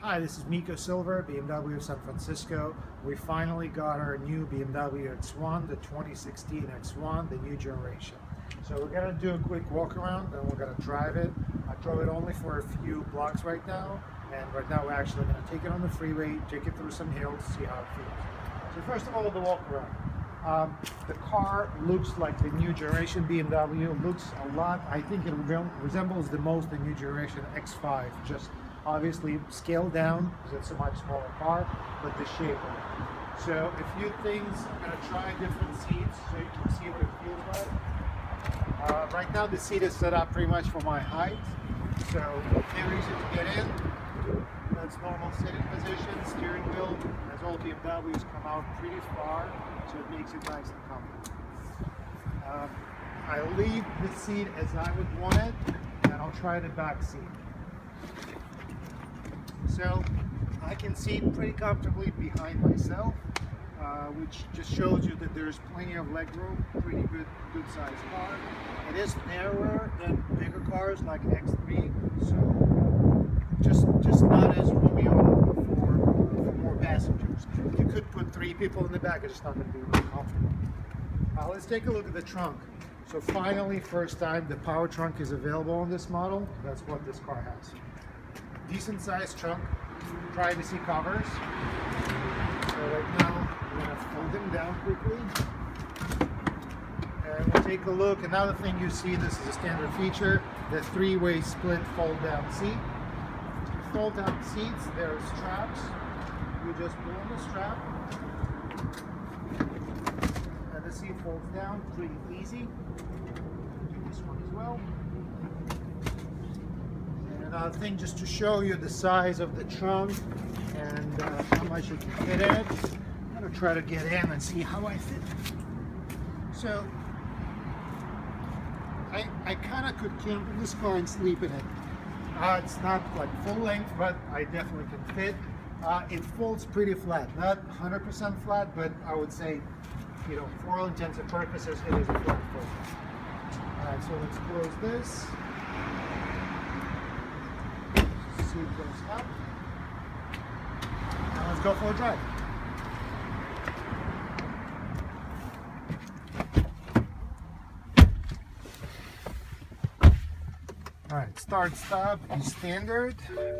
Hi, this is Mico Silver, BMW of San Francisco. We finally got our new BMW X1, the 2016 X1, the new generation. So we're going to do a quick walk around and we're going to drive it. I drove it only for a few blocks right now, and right now we're actually going to take it on the freeway, take it through some hills, see how it feels. So first of all, the walk around. The car looks like the new generation BMW, looks a lot, I think it resembles the most the new generation X5, just obviously scaled down because it's a much smaller car, but the shape of it. So a few things, I'm going to try different seats so you can see what it feels like. Right now the seat is set up pretty much for my height, so very easy to get in. That's normal sitting position. Steering wheel, as all BMWs, come out pretty far, so it makes it nice and comfortable. I leave the seat as I would want it, and I'll try the back seat. So I can seat pretty comfortably behind myself, which just shows you that there's plenty of leg room. Pretty good sized car. It is narrower than bigger cars like X3, so just not as roomy for more passengers. You could put 3 people in the back, it's just not going to be really comfortable. Let's take a look at the trunk. So finally, first time, the power trunk is available on this model. That's what this car has. Decent sized trunk, privacy covers. So right now, we're going to fold them down quickly. And we'll take a look. Another thing you see, this is a standard feature, the 3-way split fold down seat. Fold down seats, there are straps. You just pull on the strap. And the seat folds down pretty easy. Do this one as well. Another thing, just to show you the size of the trunk and how much you can fit in. I'm going to try to get in and see how I fit. So I kind of could camp in this car and sleep in it. It's not like full length, but I definitely can fit. It folds pretty flat, not 100% flat, but I would say, you know, for all intents and purposes, it is a flat fold. All right, so let's close this. Seat goes up. Now let's go for a drive. Alright, start stop is standard,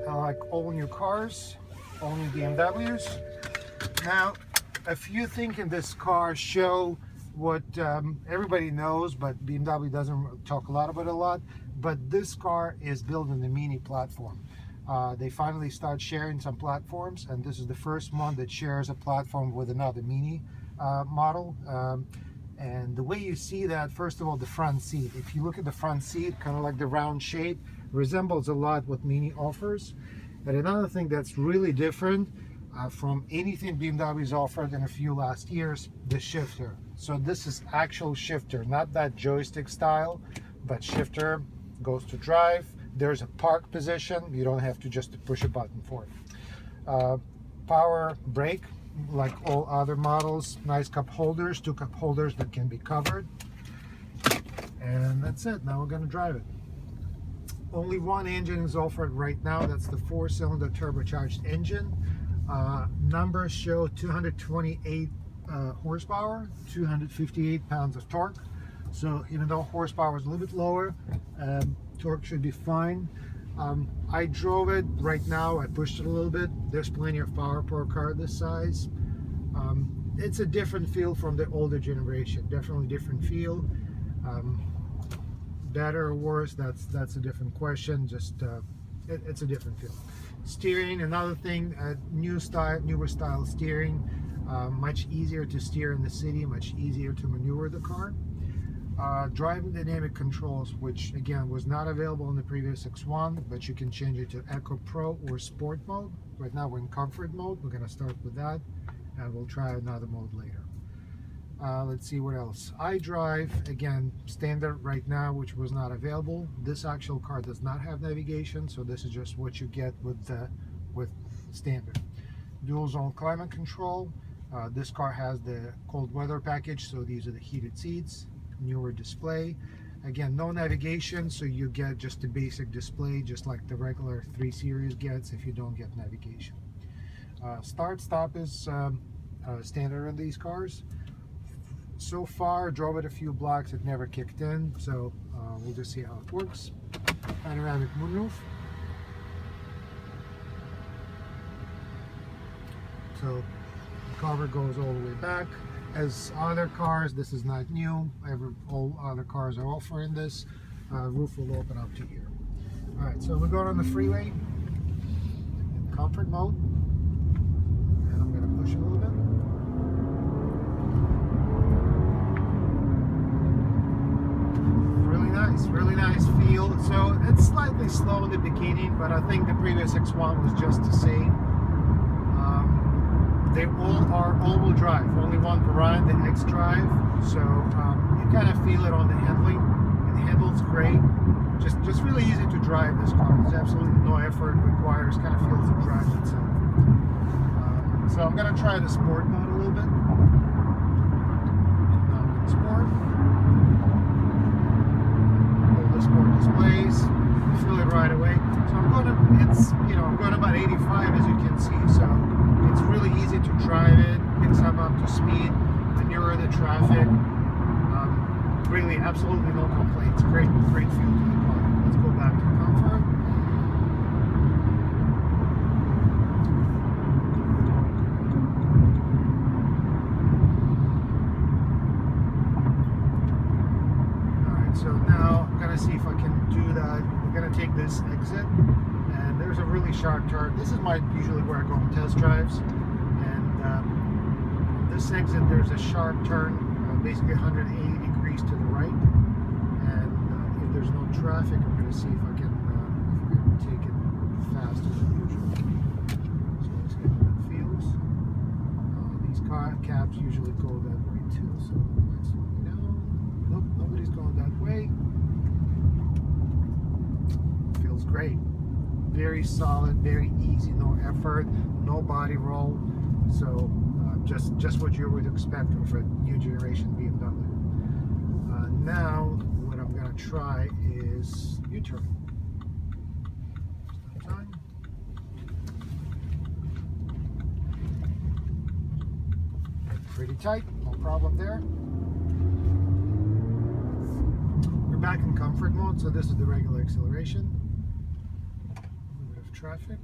like all new cars, all new BMWs. Now, a few things in this car show what everybody knows, but BMW doesn't talk a lot about it but this car is built on the Mini platform. They finally start sharing some platforms, and this is the first one that shares a platform with another Mini model. And the way you see that, first of all, the front seat. If you look at the front seat, kind of like the round shape, resembles a lot what Mini offers. And another thing that's really different from anything BMW's offered in a few last years, the shifter. So this is actual shifter, not that joystick style, but shifter goes to drive. There's a park position. You don't have to just push a button for it. Power brake, like all other models. Nice cup holders, 2 cup holders that can be covered. And that's it. Now we're going to drive it. Only one engine is offered right now. That's the 4-cylinder turbocharged engine. Numbers show 228 horsepower, 258 pounds of torque. So even though horsepower is a little bit lower, torque should be fine. I drove it right now. I pushed it a little bit. There's plenty of power per car this size. It's a different feel from the older generation. Definitely different feel. Better or worse, that's a different question. Just it's a different feel. Steering, another thing, newer style steering. Much easier to steer in the city. Much easier to maneuver the car. Driving dynamic controls, which again was not available in the previous X1, but you can change it to Eco Pro or Sport mode. Right now we're in comfort mode. We're going to start with that, and we'll try another mode later. Let's see what else. iDrive, again, standard right now, which was not available. This actual car does not have navigation, so this is just what you get with standard. Dual zone climate control. This car has the cold weather package, so these are the heated seats. Newer display, Again, no navigation, so you get just a basic display, just like the regular 3 Series gets if you don't get navigation. Start stop is standard on these cars. So far, drove it a few blocks, it never kicked in, so we'll just see how it works. Panoramic moonroof. So the cover goes all the way back. As other cars, this is not new. All other cars are offering this. Roof will open up to here. All right, so we're going on the freeway in comfort mode, and I'm going to push it a little bit. Really nice feel. So it's slightly slow in the beginning, but I think the previous X1 was just the same. They all are all-wheel drive. Only one variant, the X-Drive. So you kind of feel it on the handling. It handles great. Just really easy to drive this car. There's absolutely no effort required. It kind of feels it drives itself. So I'm gonna try the sport mode a little bit. Sport. All the sport displays. You feel it right away. So I'm going about 85 as you can see. So it's really easy to drive it, picks up to speed, maneuver the traffic. Really, absolutely no complaints. Great feel to the car. Let's go back to comfort. Alright, so now I'm going to see if I can do that. We're going to take this exit. And there's a really sharp turn. This is usually where I go on test drives. And on this exit, there's a sharp turn, basically 180 degrees to the right. And if there's no traffic, I'm going to see if I can take it faster than usual. So let's get how that feels. These cabs usually go that way too. So let's let me know. Nope, nobody's going that way. Feels great. Very solid, very easy, no effort, no body roll. So just what you would expect for a new generation BMW. Now what I'm going to try is U-turn. Stop sign. Pretty tight, no problem there. We're back in comfort mode, so this is the regular acceleration. Traffic,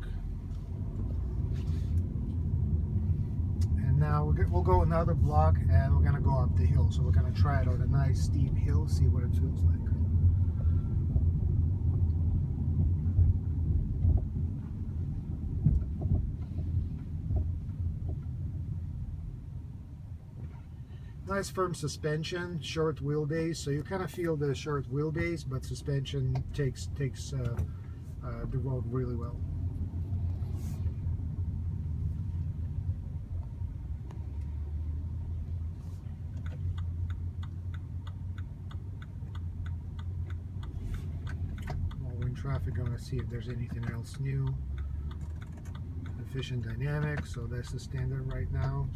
and now we'll go another block, and we're going to go up the hill. So we're going to try it on a nice steep hill, see what it feels like. Nice firm suspension, short wheelbase, so you kind of feel the short wheelbase, but suspension takes the road really well. While we're in traffic, I want to see if there's anything else new. Efficient dynamics, so that's the standard right now.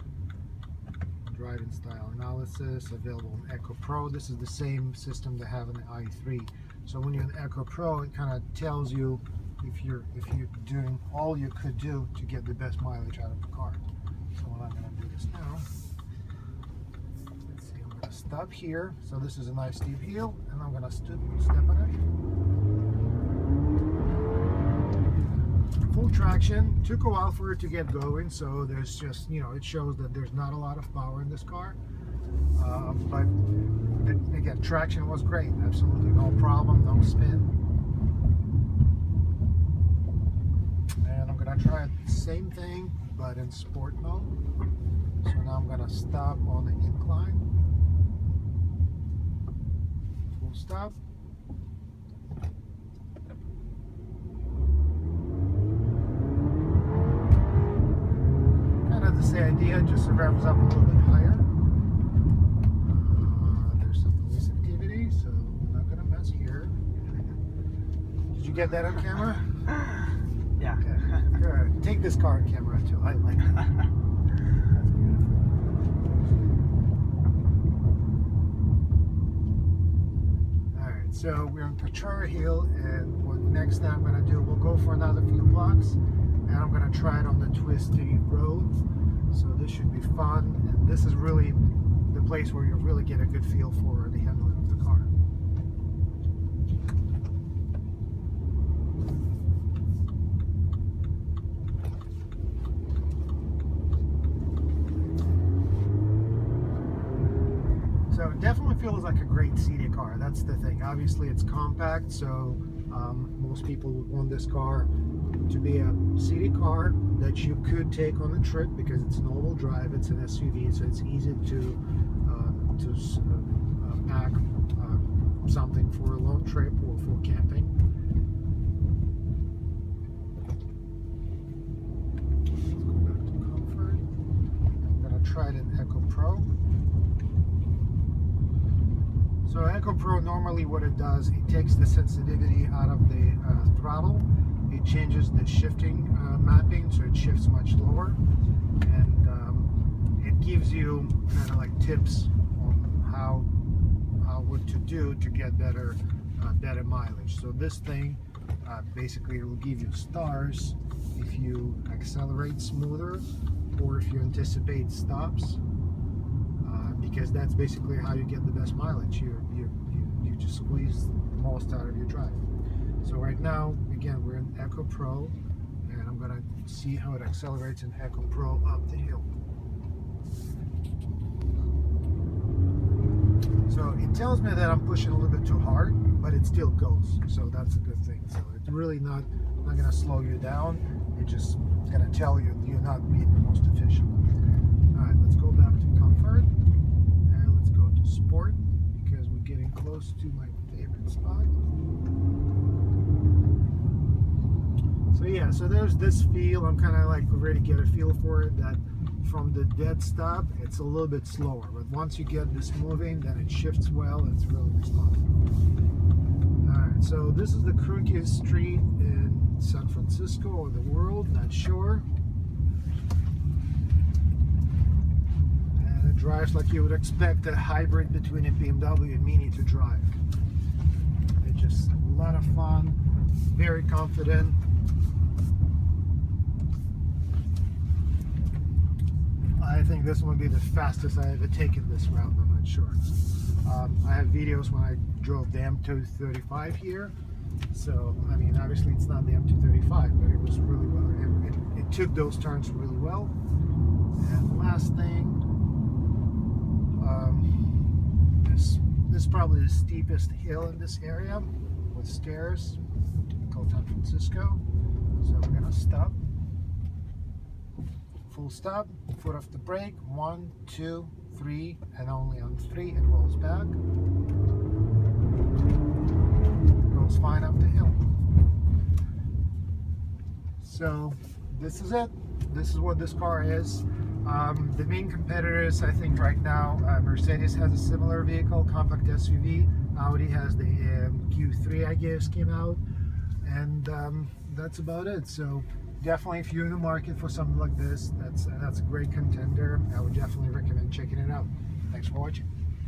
Driving style analysis, available in Eco Pro. This is the same system they have in the i3. So when you're in Eco Pro, it kind of tells you if you're doing all you could do to get the best mileage out of the car. So what I'm going to do this now. Let's see, I'm going to stop here. So this is a nice steep hill, and I'm going to step on it. Full traction. Took a while for it to get going, so there's just, it shows that there's not a lot of power in this car. But again, traction was great. Absolutely no problem, no spin. And I'm gonna try the same thing, but in sport mode. So now I'm gonna stop on the incline. Full stop. Kind of the same idea, just revs up a little bit higher. Did you get that on camera? Yeah. Okay. Good. Take this car on camera too. I like that. That's beautiful. Alright. So we're on Pachora Hill, and what next I'm gonna do, we'll go for another few blocks, and I'm gonna try it on the twisty road. So this should be fun, and this is really the place where you really get a good feel for the handling of the car. So it definitely feels like a great city car. That's the thing. Obviously it's compact, so most people would want this car to be a city car that you could take on a trip because it's an all-wheel drive, it's an SUV, so it's easy to pack something for a long trip or for camping. Let's go back to comfort. I'm gonna try it in Eco Pro. So Eco Pro, normally what it does, it takes the sensitivity out of the throttle. It changes the shifting mapping, so it shifts much lower, and it gives you kind of like tips on what to do to get better mileage. So this thing basically will give you stars if you accelerate smoother or if you anticipate stops, because that's basically how you get the best mileage. You just squeeze the most out of your drive. So right now, again, we're in Eco Pro, and I'm gonna see how it accelerates in Eco Pro up the hill. So it tells me that I'm pushing a little bit too hard, but it still goes. So that's a good thing. So it's really not gonna slow you down. It's just gonna tell you you're not being the most efficient. All right, let's go back to comfort, and let's go to sport, because we're getting close to my favorite spot. So yeah, so there's this feel. I'm kind of like ready to get a feel for it, that from the dead stop it's a little bit slower, but once you get this moving, then it shifts well. It's really responsive. All right, so this is the crookiest street in San Francisco or the world, not sure. And it drives like you would expect a hybrid between a BMW and Mini to drive. It's just a lot of fun, very confident. I think this one would be the fastest I ever taken this route, I'm not sure. I have videos when I drove the M235 here. So, I mean, obviously it's not the M235, but it was really well. It took those turns really well. And last thing, this is probably the steepest hill in this area with stairs, called San Francisco. So we're gonna stop. Full stop, foot off the brake, 1, 2, 3, and only on 3 it rolls back. Goes fine up the hill. So this is it. This is what this car is. The main competitors, I think right now, Mercedes has a similar vehicle, compact SUV. Audi has the Q3, I guess, came out, and that's about it. So definitely, if you're in the market for something like this, that's a great contender. I would definitely recommend checking it out. Thanks for watching.